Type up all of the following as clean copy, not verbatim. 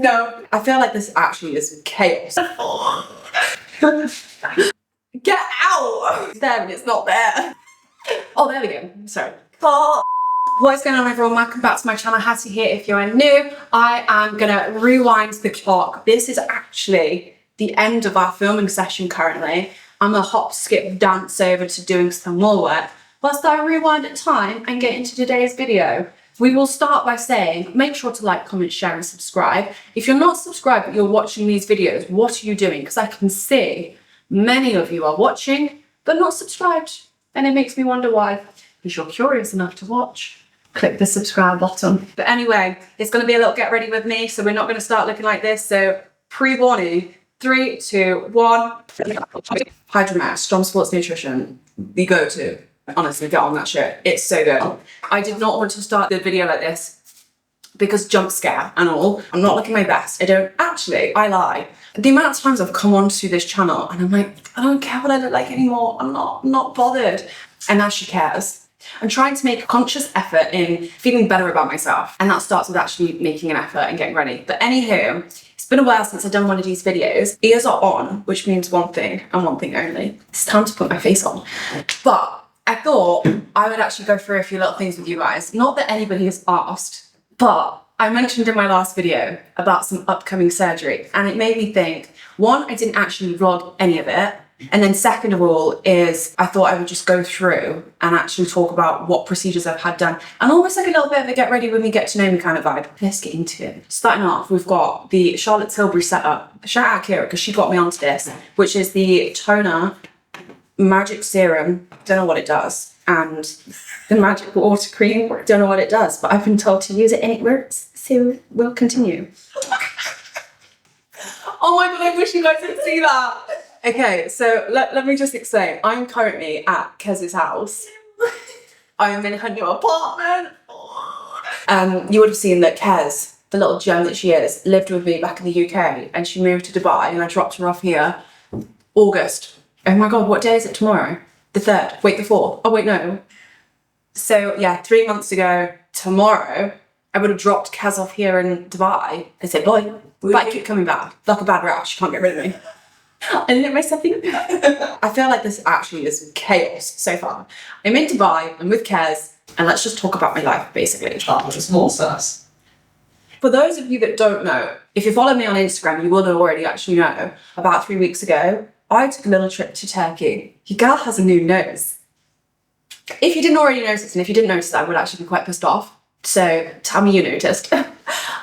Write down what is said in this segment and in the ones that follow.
No, I feel like this actually is chaos. Get out! It's there and it's not there. Oh, there we go. Sorry. Oh. What is going on, everyone? Welcome back to my channel. Hattie here if you are new. I am gonna rewind the clock. This is actually the end of our filming session currently. I'm gonna hop, skip, dance over to doing some more work whilst I rewind at time and get into today's video. We will start by saying, make sure to like, comment, share and subscribe. If you're not subscribed but you're watching these videos, what are you doing? Because I can see many of you are watching but not subscribed. And it makes me wonder why. If you're curious enough to watch, click the subscribe button. But anyway, it's going to be a little get ready with me, so we're not going to start looking like this. So pre-warning, 3, 2, 1. Hydromax, Strong Sports Nutrition, the go-to. Honestly, get on that shit. It's so good. I did not want to start the video like this because jump scare and all. I'm not looking my best. I lie. The amount of times I've come onto this channel and I'm like, I don't care what I look like anymore. I'm not bothered. And now she cares. I'm trying to make a conscious effort in feeling better about myself. And that starts with actually making an effort and getting ready. But anywho, it's been a while since I've done one of these videos. Ears are on, which means one thing and one thing only. It's time to put my face on. But I thought I would actually go through a few little things with you guys. Not that anybody has asked, but I mentioned in my last video about some upcoming surgery, and it made me think, one, I didn't actually vlog any of it. And then second of all is I thought I would just go through and actually talk about what procedures I've had done, and almost like a little bit of a get ready with me, get to know me kind of vibe. Let's get into it. Starting off, we've got the Charlotte Tilbury setup. Shout out Kira, because she got me onto this, which is the toner, magic serum, don't know what it does, and the magic water cream, don't know what it does, but I've been told to use it and it works, so we'll continue. Oh my god, I wish you guys could see that. Okay, so let me just explain. I'm currently at Kez's house. I am in her new apartment. You would have seen that Kez, the little gem that she is, lived with me back in the UK, and she moved to Dubai, and I dropped her off here August. Oh my god, what day is it tomorrow? The 3rd. Wait, the 4th. Oh wait, no. So yeah, 3 months ago tomorrow, I would have dropped Kaz off here in Dubai and said, boy, but I keep coming back. Like a bad rash, you can't get rid of me. I didn't myself think. I feel like this actually is chaos so far. I'm in Dubai, I'm with Kaz, and let's just talk about my life, basically. Oh, it's more sus. For those of you that don't know, if you follow me on Instagram, you will already actually know, about 3 weeks ago, I took a little trip to Turkey. Your girl has a new nose. If you didn't already notice, and if you didn't notice that, I would actually be quite pissed off. So tell me you noticed.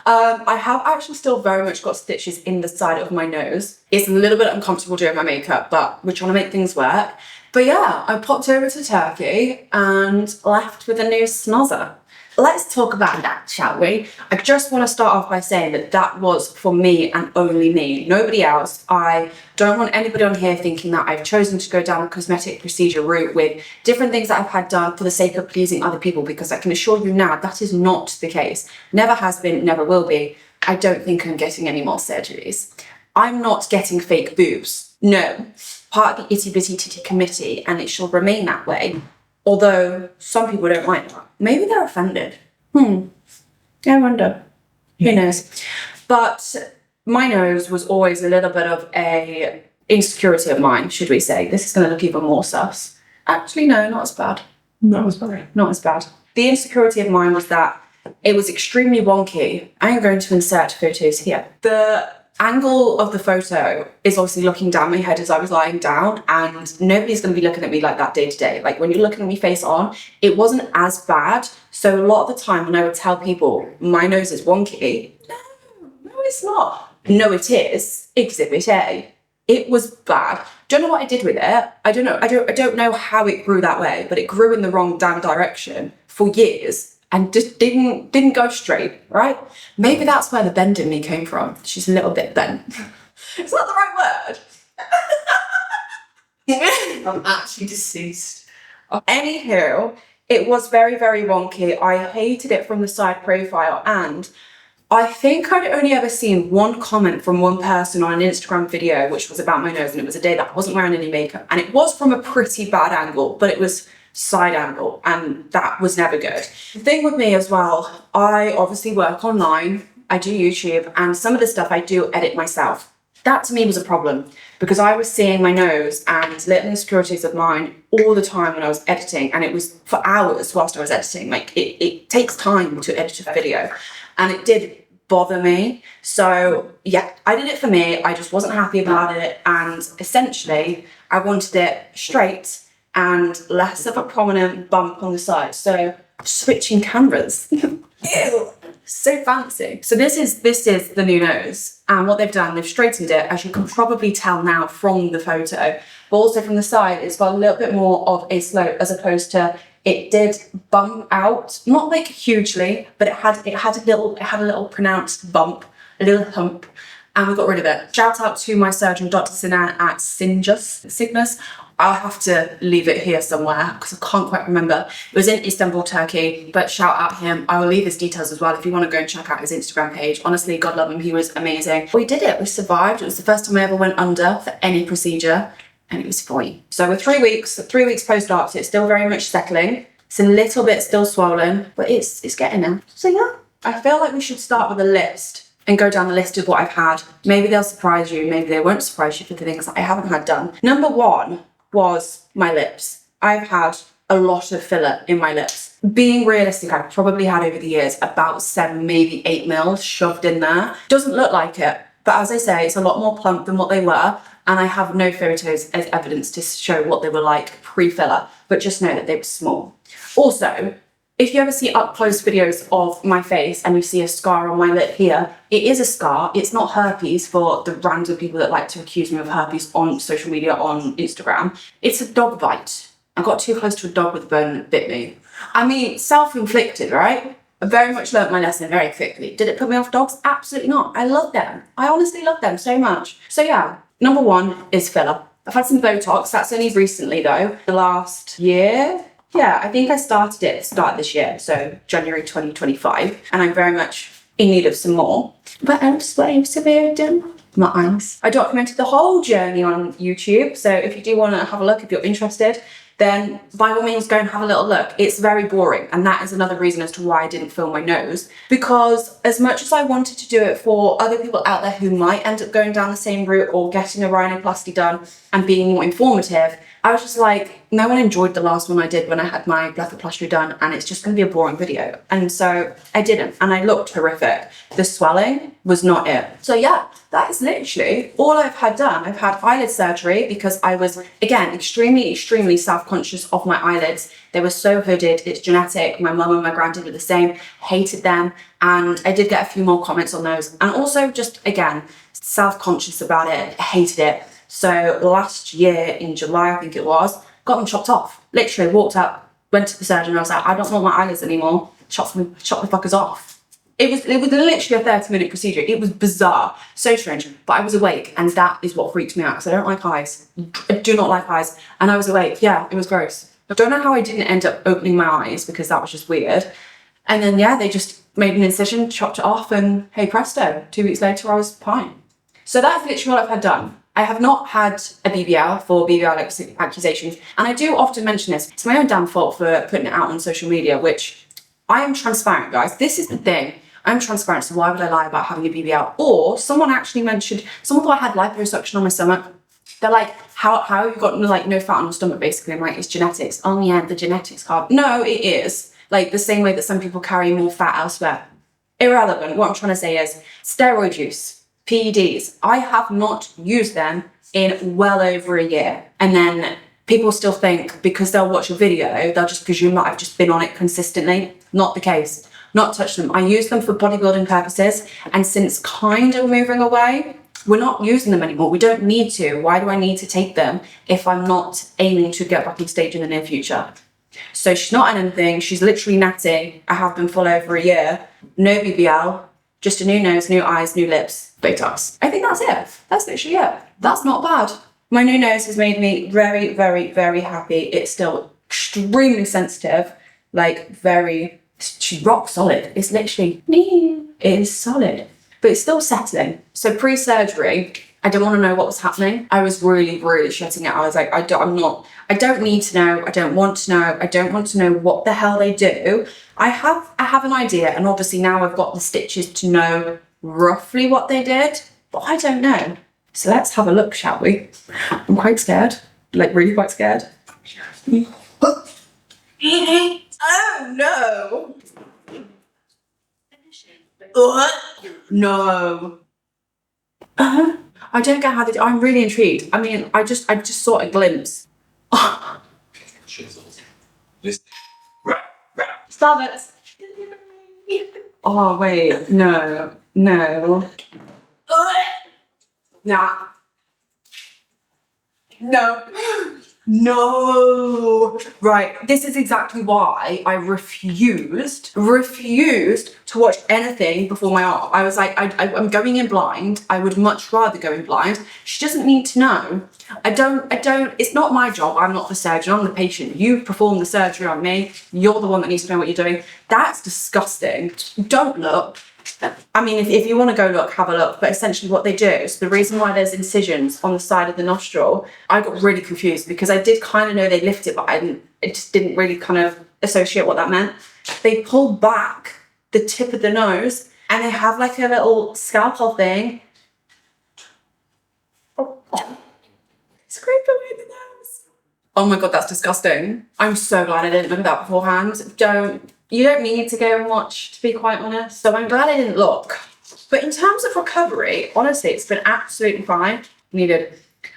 I have actually still very much got stitches in the side of my nose. It's a little bit uncomfortable doing my makeup, but we're trying to make things work. But yeah, I popped over to Turkey and left with a new snozzer. Let's talk about that, shall we? I just want to start off by saying that that was for me and only me, nobody else. I don't want anybody on here thinking that I've chosen to go down the cosmetic procedure route with different things that I've had done for the sake of pleasing other people, because I can assure you now that is not the case. Never has been, never will be. I don't think I'm getting any more surgeries. I'm not getting fake boobs. No. Part of the itty bitty titty committee, and it shall remain that way. Although some people don't like that. Maybe they're offended. I wonder. Who knows? But my nose was always a little bit of a insecurity of mine, should we say. This is going to look even more sus. Actually, no, not as bad. Not as bad. Not as bad. The insecurity of mine was that it was extremely wonky. I am going to insert photos here. The angle of the photo is obviously looking down my head as I was lying down, and nobody's going to be looking at me like that day to day. Like when you're looking at me face on, it wasn't as bad. So a lot of the time when I would tell people my nose is wonky, no, it's not. No, it is. Exhibit A. It was bad. Don't know what I did with it. I don't know how it grew that way, but it grew in the wrong damn direction for years. And just didn't go straight, right? Maybe that's where the bend in me came from. She's a little bit bent. Is that the right word? I'm actually deceased. Anywho, it was very, very wonky. I hated it from the side profile, and I think I'd only ever seen one comment from one person on an Instagram video, which was about my nose, and it was a day that I wasn't wearing any makeup, and it was from a pretty bad angle, but it was side angle, and that was never good. The thing with me as well, I obviously work online. I do YouTube, and some of the stuff I do edit myself. That to me was a problem because I was seeing my nose and little insecurities of mine all the time when I was editing, and it was for hours whilst I was editing. Like it takes time to edit a video, and it did bother me. So yeah, I did it for me. I just wasn't happy about it, and essentially I wanted it straight and less of a prominent bump on the side. So switching cameras. Ew, so fancy. So this is the new nose, and what they've done, they've straightened it, as you can probably tell now from the photo, but also from the side, it's got a little bit more of a slope as opposed to it did bump out, not like hugely, but it had a little pronounced bump, a little hump, and we got rid of it. Shout out to my surgeon, Dr. Sinan at Cygnus. I'll have to leave it here somewhere because I can't quite remember. It was in Istanbul, Turkey, but shout out him. I will leave his details as well if you want to go and check out his Instagram page. Honestly, God love him, he was amazing. We did it, we survived. It was the first time I ever went under for any procedure, and it was fine. So we're 3 weeks post-op, so it's still very much settling. It's a little bit still swollen, but it's getting there. So yeah, I feel like we should start with a list and go down the list of what I've had. Maybe they'll surprise you, maybe they won't surprise you for the things that I haven't had done. Number one was my lips. I've had a lot of filler in my lips. Being realistic, I've probably had over the years about 7, maybe 8 mils shoved in there. Doesn't look like it, but as I say, it's a lot more plump than what they were, and I have no photos as evidence to show what they were like pre-filler, but just know that they were small. Also, if you ever see up close videos of my face and you see a scar on my lip here, it is a scar. It's not herpes for the random people that like to accuse me of herpes on social media, on Instagram. It's a dog bite. I got too close to a dog with a bone and it bit me. I mean, self-inflicted, right? I very much learnt my lesson very quickly. Did it put me off dogs? Absolutely not. I love them. I honestly love them so much. So yeah, number one is filler. I've had some Botox. That's only recently though. The last year. Yeah, I think I started it at the start of this year, so January 2025, and I'm very much in need of some more. What else have I done? My eyes. I documented the whole journey on YouTube, so if you do want to have a look, if you're interested, then by all means go and have a little look. It's very boring, and that is another reason as to why I didn't film my nose, because as much as I wanted to do it for other people out there who might end up going down the same route or getting a rhinoplasty done and being more informative, I was just like, no one enjoyed the last one I did when I had my blepharoplasty done, and it's just going to be a boring video. And so I didn't, and I looked horrific. The swelling was not it. So yeah, that is literally all I've had done. I've had eyelid surgery because I was, again, extremely self-conscious of my eyelids. They were so hooded, it's genetic. My mum and my granddad were the same, hated them. And I did get a few more comments on those. And also just, again, self-conscious about it, hated it. So last year in July, I think it was, got them chopped off. Literally walked up, went to the surgeon, and I was like, I don't want my eyelids anymore. Chop the fuckers off. It was literally a 30-minute procedure. It was bizarre, so strange, but I was awake, and that is what freaks me out, because I don't like eyes. I do not like eyes, and I was awake. Yeah, it was gross. I don't know how I didn't end up opening my eyes, because that was just weird. And then, yeah, they just made an incision, chopped it off, and hey presto, 2 weeks later I was fine. So that's literally what I've had done. I have not had a BBL for BBL accusations, and I do often mention this. It's my own damn fault for putting it out on social media, which I am transparent, guys. This is the thing. I'm transparent, so why would I lie about having a BBL? Or someone actually mentioned, someone thought I had liposuction on my stomach. They're like, how have you got like no fat on your stomach, basically? I'm like, it's genetics. Oh yeah, the genetics card. No, it is. Like the same way that some people carry more fat elsewhere. Irrelevant. What I'm trying to say is steroid use. PEDs, I have not used them in well over a year. And then people still think because they'll watch a video, they'll just presume that I've just been on it consistently. Not the case. Not touched them. I use them for bodybuilding purposes. And since kind of moving away, we're not using them anymore. We don't need to. Why do I need to take them if I'm not aiming to get back on stage in the near future? So she's not on anything. She's literally natty. I have been for over a year. No BBL. Just a new nose, new eyes, new lips, Botox. I think that's it. That's literally it. That's not bad. My new nose has made me very, very, very happy. It's still extremely sensitive, like she's rock solid. It's literally, it is solid, but it's still settling. So pre-surgery, I didn't want to know what was happening. I was really, really shutting it. I was like, I don't need to know. I don't want to know. I don't want to know what the hell they do. I have an idea, and obviously now I've got the stitches to know roughly what they did, but I don't know. So let's have a look, shall we? I'm quite scared, like really quite scared. Oh no! No. I don't get how they do. I'm really intrigued. I mean, I just saw a glimpse. Stop it. Oh wait, no. Nah. No. Right, this is exactly why I refused to watch anything before my art. I was like, I'm going in blind. I would much rather go in blind. She doesn't need to know. I don't, it's not my job. I'm not the surgeon, I'm the patient. You perform the surgery on me. You're the one that needs to know what you're doing. That's disgusting. Don't look. I mean, if you want to go look, have a look. But essentially what they do, so the reason why there's incisions on the side of the nostril, I got really confused because I did kind of know they lift it, but I just didn't really kind of associate what that meant. They pull back the tip of the nose and they have like a little scalpel thing. Scrape away the nose. Oh my God, that's disgusting. I'm so glad I didn't look at that beforehand. You don't need to go and watch, to be quite honest. So I'm glad I didn't look. But in terms of recovery, honestly, it's been absolutely fine. I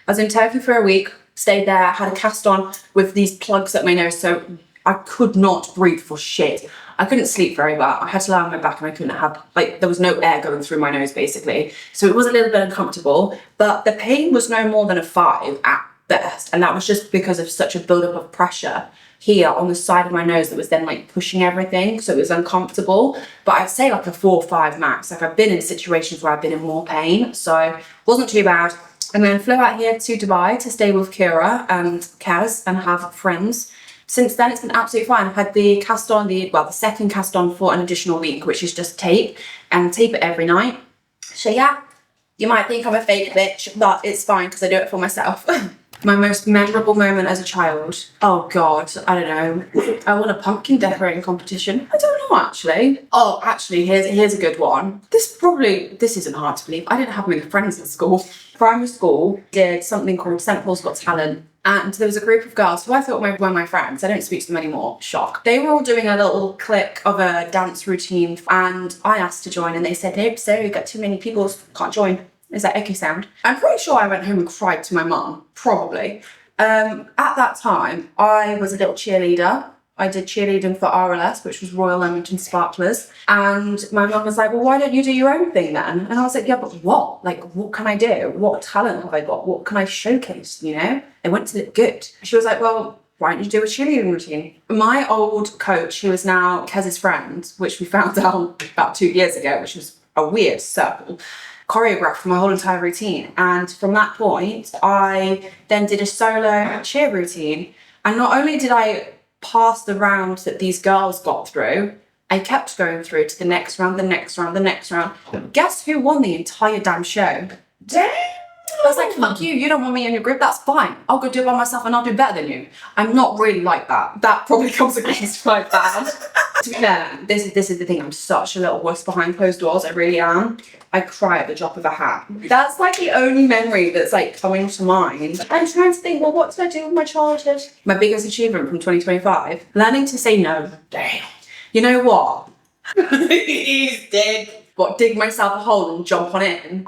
was in Turkey for a week, stayed there, had a cast on with these plugs up my nose, so I could not breathe for shit. I couldn't sleep very well. I had to lie on my back and I couldn't have, there was no air going through my nose basically. So it was a little bit uncomfortable, but the pain was no more than a 5 at best. And that was just because of such a buildup of pressure here on the side of my nose that was then pushing everything, so it was uncomfortable. But I'd say a 4 or 5 max. I've been in situations where I've been in more pain, so wasn't too bad. And then flew out here to Dubai to stay with Kira and Kaz and have friends. Since then it's been absolutely fine. I've had the cast on, the second cast on for an additional week, which is just tape, and tape it every night. So yeah, you might think I'm a fake bitch, but it's fine because I do it for myself. My most memorable moment as a child. Oh God, I don't know. I won a pumpkin decorating competition. I don't know actually. Oh, actually, here's a good one. This isn't hard to believe. I didn't have many friends at school. Primary school did something called St. Paul's Got Talent. And there was a group of girls who I thought were my friends. I don't speak to them anymore. Shock. They were all doing a little click of a dance routine and I asked to join and they said, nope, sorry, you've got too many people, can't join. Is that echo sound? I'm pretty sure I went home and cried to my mum, probably. At that time, I was a little cheerleader. I did cheerleading for RLS, which was Royal Leamington Sparklers. And my mum was like, well, why don't you do your own thing then? And I was like, yeah, but what? What can I do? What talent have I got? What can I showcase, I want to look good. She was like, well, why don't you do a cheerleading routine? My old coach, who is now Kez's friend, which we found out about 2 years ago, which was a weird circle, choreographed my whole entire routine. And from that point, I then did a solo cheer routine. And not only did I pass the round that these girls got through, I kept going through to the next round, the next round, the next round. Guess who won the entire damn show? Damn! I was like, fuck you, you don't want me in your group, that's fine. I'll go do it by myself and I'll do better than you. I'm not really like that. That probably comes across quite bad. To be fair, this is the thing, I'm such a little wuss behind closed doors, I really am. I cry at the drop of a hat. That's the only memory that's coming to mind. I'm trying to think, well, what did I do with my childhood? My biggest achievement from 2025, learning to say no. Damn. You know what? He's dead. What, dig myself a hole and jump on it?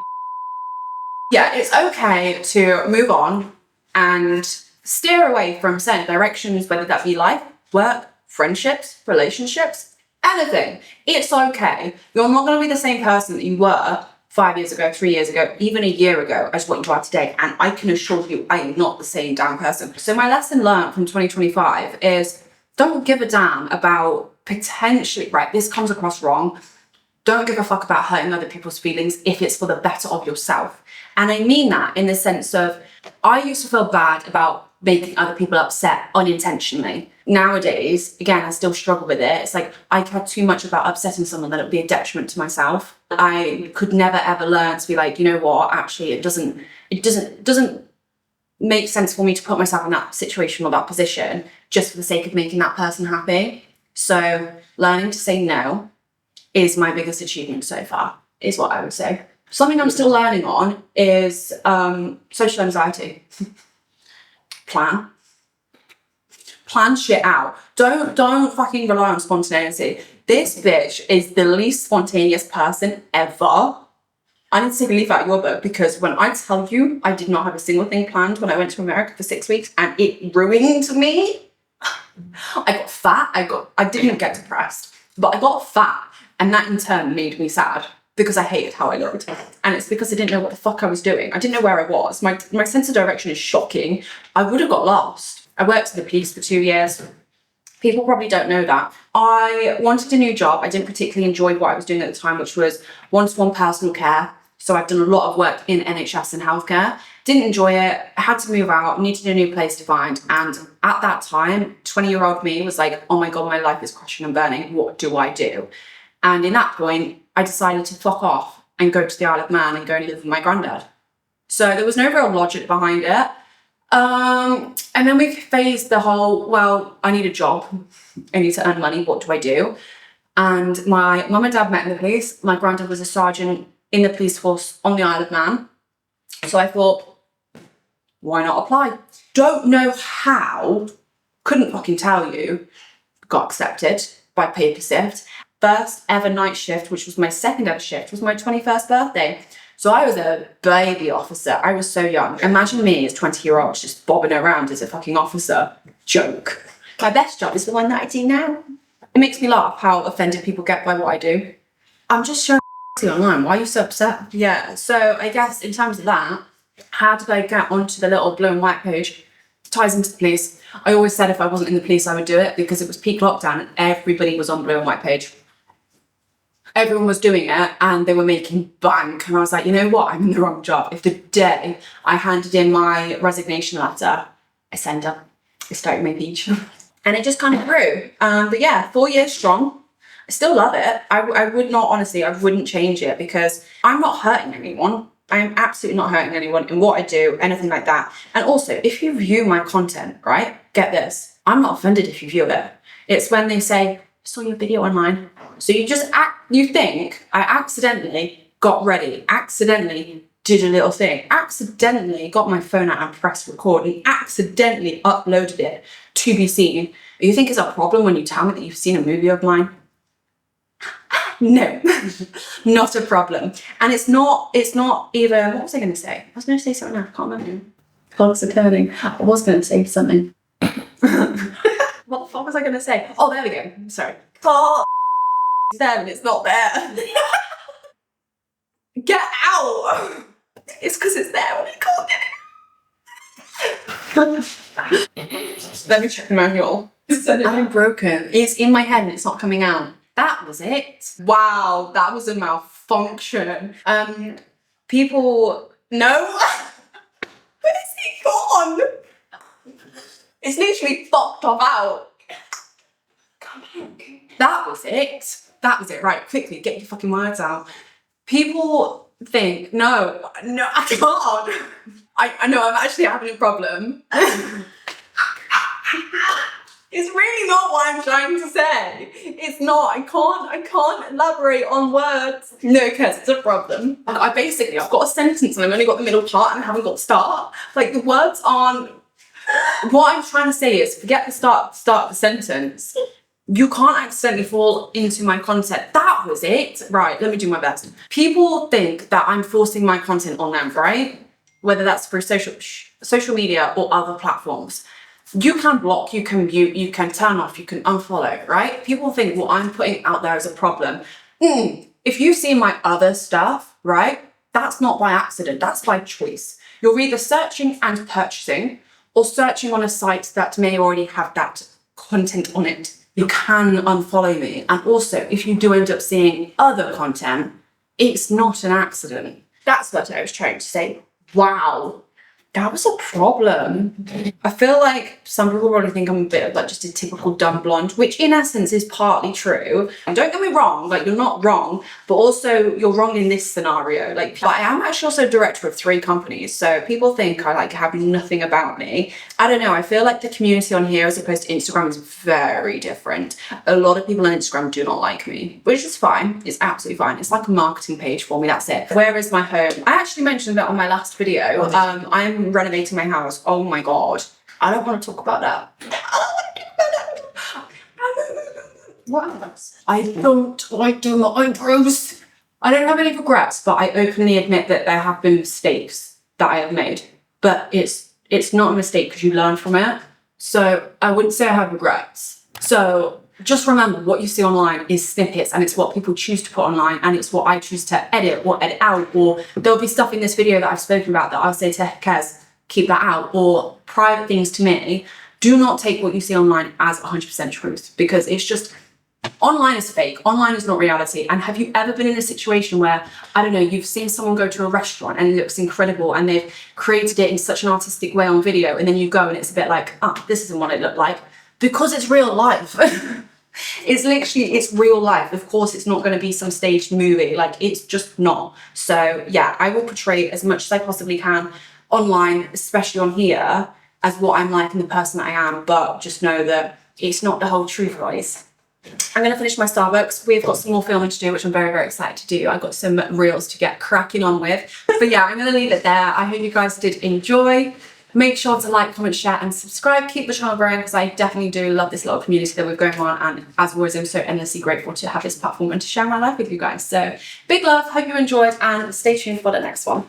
Yeah, it's okay to move on and steer away from certain directions, whether that be life, work, friendships, relationships, anything. It's okay. You're not going to be the same person that you were 5 years ago, 3 years ago, even a year ago as what you are today. And I can assure you, I am not the same damn person. So my lesson learned from 2025 is don't give a damn about potentially, right, this comes across wrong. Don't give a fuck about hurting other people's feelings if it's for the better of yourself. And I mean that in the sense of, I used to feel bad about making other people upset unintentionally. Nowadays, again, I still struggle with it. It's like I care too much about upsetting someone that it would be a detriment to myself. I could never ever learn to be like, you know what, actually it doesn't make sense for me to put myself in that situation or that position just for the sake of making that person happy. So learning to say no is my biggest achievement so far, is what I would say. Something I'm still learning on is social anxiety. Plan shit out. Don't fucking rely on spontaneity. This bitch is the least spontaneous person ever. I need to take a leaf out of your book, because when I tell you I did not have a single thing planned when I went to America for 6 weeks, and it ruined me. I got fat. I didn't get depressed, but I got fat, and that in turn made me sad because I hated how I looked. And it's because I didn't know what the fuck I was doing. I didn't know where I was. My sense of direction is shocking. I would have got lost. I worked in the police for 2 years. People probably don't know that. I wanted a new job. I didn't particularly enjoy what I was doing at the time, which was one-to-one personal care. So I've done a lot of work in NHS and healthcare. Didn't enjoy it. I had to move out, needed a new place to find. And at that time, 20-year-old me was like, oh my God, my life is crashing and burning. What do I do? And in that point, I decided to fuck off and go to the Isle of Man and go and live with my granddad. So there was no real logic behind it. And then we faced the whole, well, I need a job. I need to earn money. What do I do? And my mum and dad met in the police. My granddad was a sergeant in the police force on the Isle of Man. So I thought, why not apply? Don't know how, couldn't fucking tell you, got accepted by paper sift. First ever night shift, which was my second ever shift, was my 21st birthday. So I was a baby officer. I was so young. Imagine me as 20-year-old just bobbing around as a fucking officer. Joke. My best job is the one that I do now. It makes me laugh how offended people get by what I do. I'm just showing online. Why are you so upset? Yeah, so I guess in terms of that, how did I get onto the little blue and white page? Ties into the police. I always said if I wasn't in the police, I would do it, because it was peak lockdown and everybody was on blue and white page. Everyone was doing it and they were making bank. And I was like, you know what? I'm in the wrong job. If the day I handed in my resignation letter, I send up, I started my page. And it just kind of grew. But yeah, 4 years strong. I still love it. I would not, honestly, I wouldn't change it, because I'm not hurting anyone. I am absolutely not hurting anyone in what I do, anything like that. And also, if you view my content, right, get this, I'm not offended if you view it. It's when they say, I saw your video online. So you think I accidentally got ready, accidentally did a little thing, accidentally got my phone out and pressed record, and accidentally uploaded it to be seen. You think it's a problem when you tell me that you've seen a movie of mine? No, not a problem. And it's not even, what was I going to say? I was going to say something, I can't remember. Clocks are turning. I was going to say something. What the fuck was I going to say? Oh, there we go. Sorry. It's there and it's not there. Get out! It's because it's there when I can't get it. Let me check the manual. I'm broken. It's in my head and it's not coming out. That was it. Wow, that was a malfunction. People, no. Where's he gone? It's literally fucked off out. Come back. That was it. That was it. Right, quickly, get your fucking words out. People think, no, I can't. I know I'm actually having a problem. It's really not what I'm trying to say. It's not. I can't elaborate on words. No, because it's a problem. I've got a sentence and I've only got the middle part and I haven't got the start. Like, the words aren't. What I'm trying to say is, forget the start of the sentence. You can't accidentally fall into my content. That was it. Right, let me do my best. People think that I'm forcing my content on them, right? Whether that's through social media or other platforms. You can block, you can mute, you can turn off, you can unfollow, right? People think what I'm putting out there is a problem. If you see my other stuff, right, that's not by accident, that's by choice. You're either searching and purchasing, or searching on a site that may already have that content on it. You can unfollow me. And also, if you do end up seeing other content, it's not an accident. That's what I was trying to say. Wow. That was a problem. I feel like some people probably think I'm a bit of like just a typical dumb blonde, which in essence is partly true. And don't get me wrong, like you're not wrong, but also you're wrong in this scenario. Like, but I am actually also director of 3 companies, so people think I like have nothing about me. I don't know, I feel like the community on here as opposed to Instagram is very different. A lot of people on Instagram do not like me, which is fine. It's absolutely fine. It's like a marketing page for me, that's it. Where is my home? I actually mentioned that on my last video. I'm renovating my house. Oh my god. I don't want to talk about that. What else? I don't like doing my eyebrows. I don't have any regrets, but I openly admit that there have been mistakes that I have made. But it's not a mistake because you learn from it. So I wouldn't say I have regrets. So just remember, what you see online is snippets, and it's what people choose to put online, and it's what I choose to edit or edit out, or there'll be stuff in this video that I've spoken about that I'll say to Kez, keep that out, or private things to me. Do not take what you see online as 100% truth, because it's just, online is fake, online is not reality. And have you ever been in a situation where, I don't know, you've seen someone go to a restaurant and it looks incredible and they've created it in such an artistic way on video, and then you go and it's a bit like, oh, this isn't what it looked like, because it's real life. It's literally, it's real life. Of course, it's not going to be some staged movie. Like, it's just not. So yeah, I will portray as much as I possibly can online, especially on here, as what I'm like and the person that I am. But just know that it's not the whole truth, guys. I'm going to finish my Starbucks. We've got some more filming to do, which I'm very, very excited to do. I've got some reels to get cracking on with. But yeah, I'm going to leave it there. I hope you guys did enjoy. Make sure to like, comment, share, and subscribe. Keep the channel growing, because I definitely do love this little community that we're going on. And as always, I'm so endlessly grateful to have this platform and to share my life with you guys. So big love. Hope you enjoyed, and stay tuned for the next one.